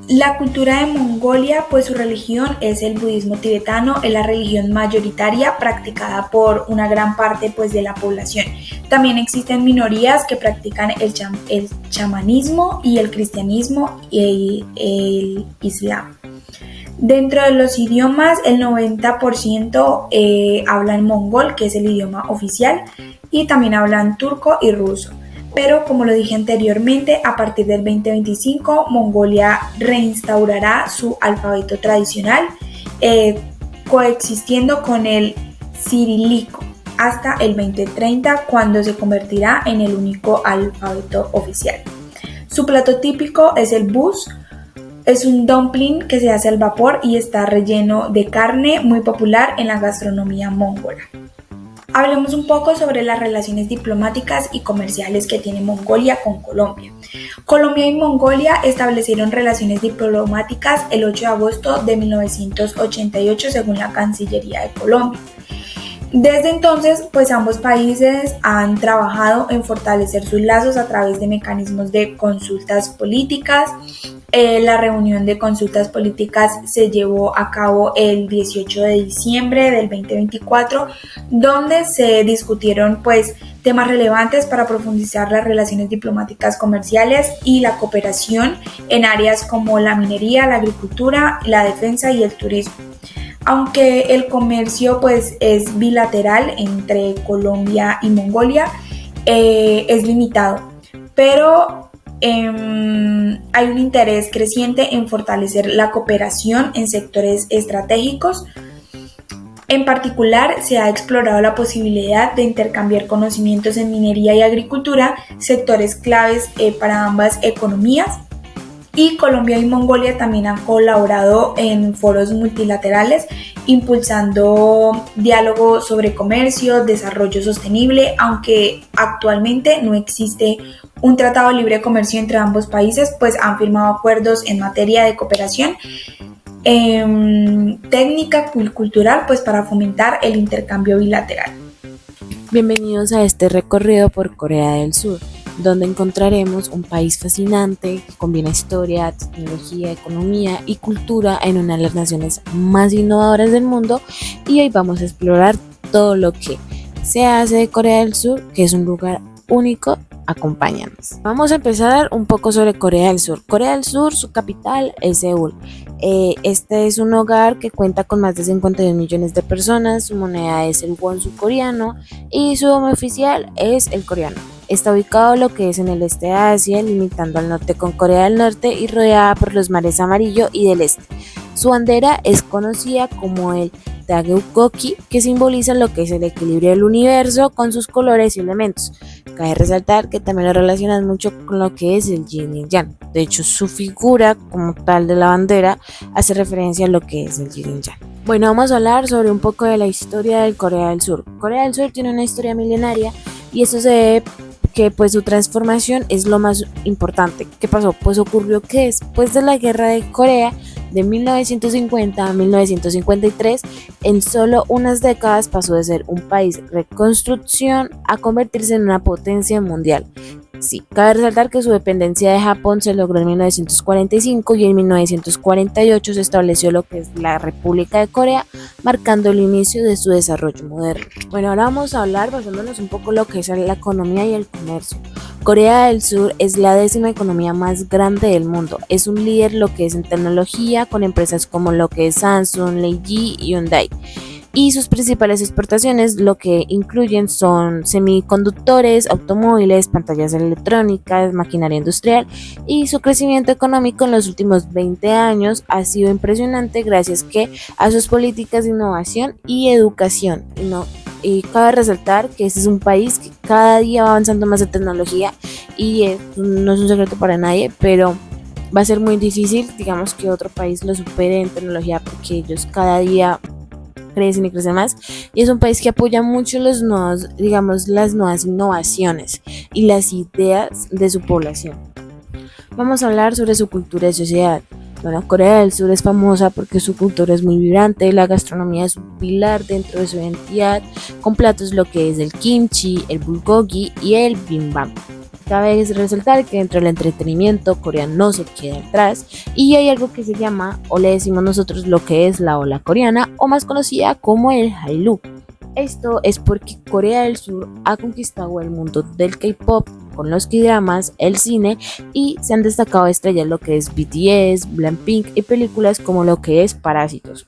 la cultura de Mongolia, pues su religión es el budismo tibetano, es la religión mayoritaria practicada por una gran parte pues, de la población. También existen minorías que practican el chamanismo y el cristianismo y el islam. Dentro de los idiomas, el 90% hablan mongol, que es el idioma oficial, y también hablan turco y ruso. Pero como lo dije anteriormente, a partir del 2025 Mongolia reinstaurará su alfabeto tradicional, coexistiendo con el cirílico hasta el 2030, cuando se convertirá en el único alfabeto oficial. Su plato típico es el bus, es un dumpling que se hace al vapor y está relleno de carne, muy popular en la gastronomía mongola. Hablemos un poco sobre las relaciones diplomáticas y comerciales que tiene Mongolia con Colombia. Colombia y Mongolia establecieron relaciones diplomáticas el 8 de agosto de 1988 según la Cancillería de Colombia. Desde entonces, pues ambos países han trabajado en fortalecer sus lazos a través de mecanismos de consultas políticas. La reunión de consultas políticas se llevó a cabo el 18 de diciembre del 2024, donde se discutieron pues temas relevantes para profundizar las relaciones diplomáticas comerciales y la cooperación en áreas como la minería, la agricultura, la defensa y el turismo. Aunque el comercio pues, es bilateral entre Colombia y Mongolia, es limitado, pero hay un interés creciente en fortalecer la cooperación en sectores estratégicos. En particular, se ha explorado la posibilidad de intercambiar conocimientos en minería y agricultura, sectores claves para ambas economías. Y Colombia y Mongolia también han colaborado en foros multilaterales, impulsando diálogo sobre comercio, desarrollo sostenible, aunque actualmente no existe un tratado de libre comercio entre ambos países, pues han firmado acuerdos en materia de cooperación técnica y cultural, pues para fomentar el intercambio bilateral. Bienvenidos a este recorrido por Corea del Sur, donde encontraremos un país fascinante que combina historia, tecnología, economía y cultura en una de las naciones más innovadoras del mundo, y hoy vamos a explorar todo lo que se hace de Corea del Sur, que es un lugar único. Acompáñanos. Vamos a empezar un poco sobre Corea del Sur. Corea del Sur, su capital es Seúl. Este es un hogar que cuenta con más de 52 millones de personas, su moneda es el won surcoreano y su idioma oficial es el coreano. Está ubicado lo que es en el este de Asia, limitando al norte con Corea del Norte y rodeada por los mares Amarillo y del Este. Su bandera es conocida como el Dageukgoki, que simboliza lo que es el equilibrio del universo con sus colores y elementos. Cabe resaltar que también lo relacionan mucho con lo que es el yin y el yang. De hecho, su figura como tal de la bandera hace referencia a lo que es el yin y yang. Bueno, vamos a hablar sobre un poco de la historia de Corea del Sur. Corea del Sur tiene una historia milenaria y eso se debe que pues su transformación es lo más importante. ¿Qué pasó? Pues ocurrió que después de la guerra de Corea de 1950 a 1953, en solo unas décadas pasó de ser un país reconstrucción a convertirse en una potencia mundial. Sí, cabe resaltar que su dependencia de Japón se logró en 1945 y en 1948 se estableció lo que es la República de Corea, marcando el inicio de su desarrollo moderno. Bueno, ahora vamos a hablar basándonos un poco en lo que es la economía y el comercio. Corea del Sur es la 10ª economía más grande del mundo. Es un líder lo que es en tecnología, con empresas como lo que es Samsung, LG y Hyundai. Y sus principales exportaciones lo que incluyen son semiconductores, automóviles, pantallas electrónicas, maquinaria industrial, y su crecimiento económico en los últimos 20 años ha sido impresionante gracias a sus políticas de innovación y educación. Y cabe resaltar que este es un país que cada día va avanzando más en tecnología y no es un secreto para nadie, pero va a ser muy difícil, digamos, que otro país lo supere en tecnología porque ellos cada día crecen y crecen más, y es un país que apoya mucho los nuevos, digamos, las nuevas innovaciones y las ideas de su población. Vamos a hablar sobre su cultura y sociedad. Bueno, Corea del Sur es famosa porque su cultura es muy vibrante, la gastronomía es un pilar dentro de su identidad, con platos lo que es el kimchi, el bulgogi y el bibimbap. Cabe resaltar que dentro del entretenimiento Corea no se queda atrás y hay algo que se llama, o le decimos nosotros, lo que es la ola coreana, o más conocida como el Hallyu. Esto es porque Corea del Sur ha conquistado el mundo del K-pop con los K-dramas, el cine, y se han destacado estrellas lo que es BTS, Blackpink y películas como lo que es Parásitos.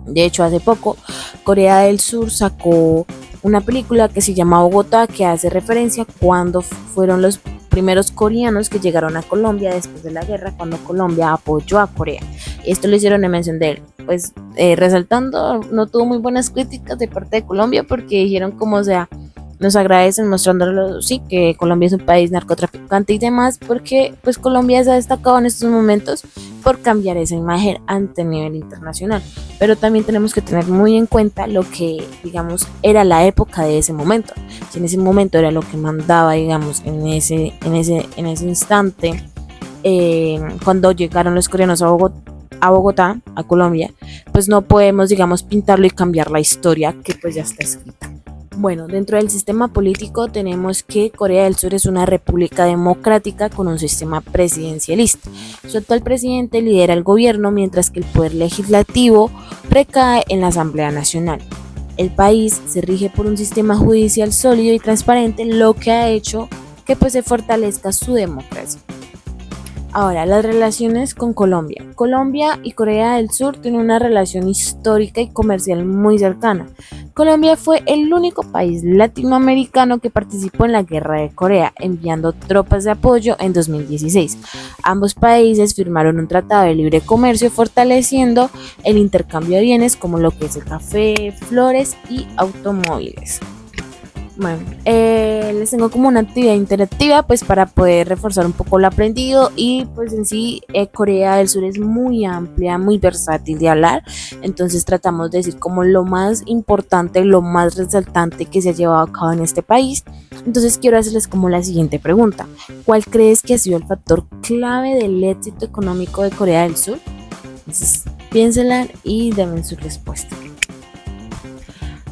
De hecho, hace poco Corea del Sur sacó una película que se llama Bogotá, que hace referencia cuando fueron los primeros coreanos que llegaron a Colombia después de la guerra, cuando Colombia apoyó a Corea. Esto lo hicieron en mención de él, pues resaltando, no tuvo muy buenas críticas de parte de Colombia porque dijeron como, o sea, nos agradecen mostrándolo, sí, que Colombia es un país narcotraficante y demás, porque pues Colombia se ha destacado en estos momentos por cambiar esa imagen ante nivel internacional, pero también tenemos que tener muy en cuenta lo que, digamos, era la época de ese momento. Si en ese momento era lo que mandaba, digamos, en ese instante, cuando llegaron los coreanos a Bogotá, a Colombia, pues no podemos, digamos, pintarlo y cambiar la historia que pues ya está escrita. Bueno, dentro del sistema político tenemos que Corea del Sur es una república democrática con un sistema presidencialista. Su actual presidente lidera el gobierno, mientras que el poder legislativo recae en la Asamblea Nacional. El país se rige por un sistema judicial sólido y transparente, lo que ha hecho que pues se fortalezca su democracia. Ahora, las relaciones con Colombia. Colombia y Corea del Sur tienen una relación histórica y comercial muy cercana. Colombia fue el único país latinoamericano que participó en la Guerra de Corea, enviando tropas de apoyo en 2016. Ambos países firmaron un tratado de libre comercio fortaleciendo el intercambio de bienes como lo que es el café, flores y automóviles. Bueno, les tengo como una actividad interactiva pues para poder reforzar un poco lo aprendido y pues en sí Corea del Sur es muy amplia, muy versátil de hablar, entonces tratamos de decir como lo más importante, lo más resaltante que se ha llevado a cabo en este país. Entonces quiero hacerles como la siguiente pregunta: ¿cuál crees que ha sido el factor clave del éxito económico de Corea del Sur? Entonces piénsenla y denme su respuesta.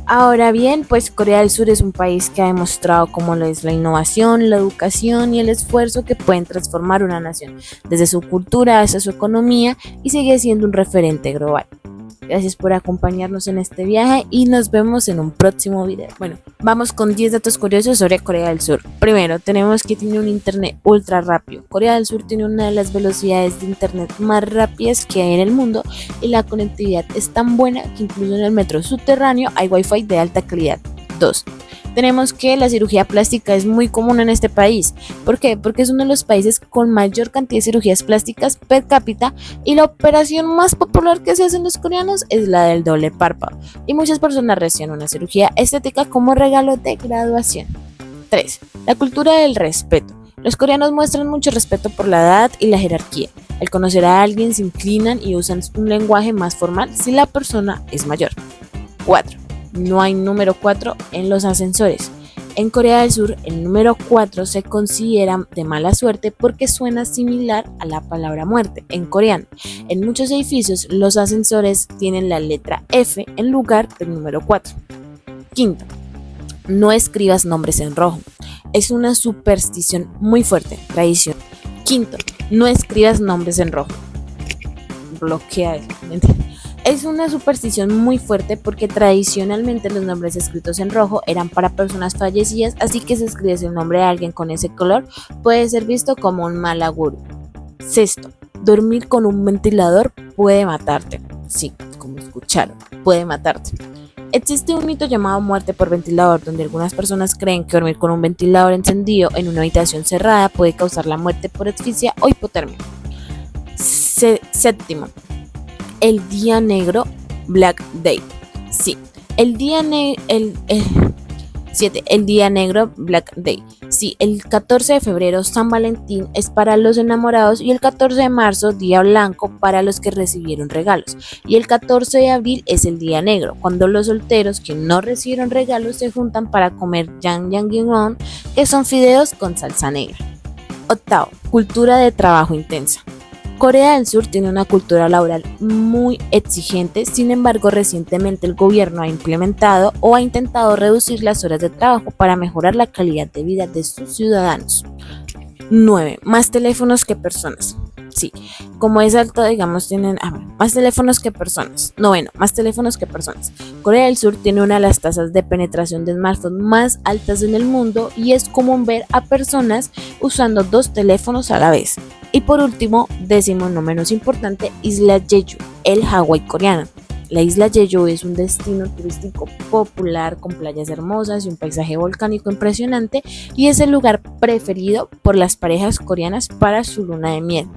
Ahora bien, pues Corea del Sur es un país que ha demostrado cómo lo es la innovación, la educación y el esfuerzo que pueden transformar una nación, desde su cultura hasta su economía, y sigue siendo un referente global. Gracias por acompañarnos en este viaje y nos vemos en un próximo video. Bueno, vamos con 10 datos curiosos sobre Corea del Sur. Primero, tenemos que tiene un internet ultra rápido. Corea del Sur tiene una de las velocidades de internet más rápidas que hay en el mundo y la conectividad es tan buena que incluso en el metro subterráneo hay wifi de alta calidad. 2. Tenemos que la cirugía plástica es muy común en este país. ¿Por qué? Porque es uno de los países con mayor cantidad de cirugías plásticas per cápita y la operación más popular que se hacen los coreanos es la del doble párpado. Y muchas personas reciben una cirugía estética como regalo de graduación. 3. La cultura del respeto. Los coreanos muestran mucho respeto por la edad y la jerarquía. Al conocer a alguien se inclinan y usan un lenguaje más formal si la persona es mayor. 4. No hay número 4 en los ascensores. En Corea del Sur, el número 4 se considera de mala suerte porque suena similar a la palabra muerte en coreano. En muchos edificios, los ascensores tienen la letra F en lugar del número 4. Quinto, no escribas nombres en rojo. Es una superstición muy fuerte, tradición. Quinto, no escribas nombres en rojo. Bloquea eso. Es una superstición muy fuerte porque tradicionalmente los nombres escritos en rojo eran para personas fallecidas, así que si escribes el nombre de alguien con ese color puede ser visto como un mal augurio. Sexto, dormir con un ventilador puede matarte. Sí, como escucharon, puede matarte. Existe un mito llamado muerte por ventilador, donde algunas personas creen que dormir con un ventilador encendido en una habitación cerrada puede causar la muerte por asfixia o hipotermia. Séptimo, el día negro, Black Day. Sí, El día, el 7. El día negro, Black Day. Sí, el 14 de febrero, San Valentín, es para los enamorados, y el 14 de marzo, Día Blanco, para los que recibieron regalos. Y el 14 de abril es el día negro, cuando los solteros que no recibieron regalos se juntan para comer jjajangmyeon, que son fideos con salsa negra. 8. Cultura de trabajo intensa. Corea del Sur tiene una cultura laboral muy exigente, sin embargo, recientemente el gobierno ha implementado o ha intentado reducir las horas de trabajo para mejorar la calidad de vida de sus ciudadanos. 9. Más teléfonos que personas. Sí, como es alto, digamos, tienen más teléfonos que personas. 9. Más teléfonos que personas. Corea del Sur tiene una de las tasas de penetración de smartphones más altas en el mundo, y es común ver a personas usando 2 teléfonos a la vez. Y por último, 10º, no menos importante, Isla Jeju, el Hawái coreano. La isla Jeju es un destino turístico popular con playas hermosas y un paisaje volcánico impresionante, y es el lugar preferido por las parejas coreanas para su luna de miel.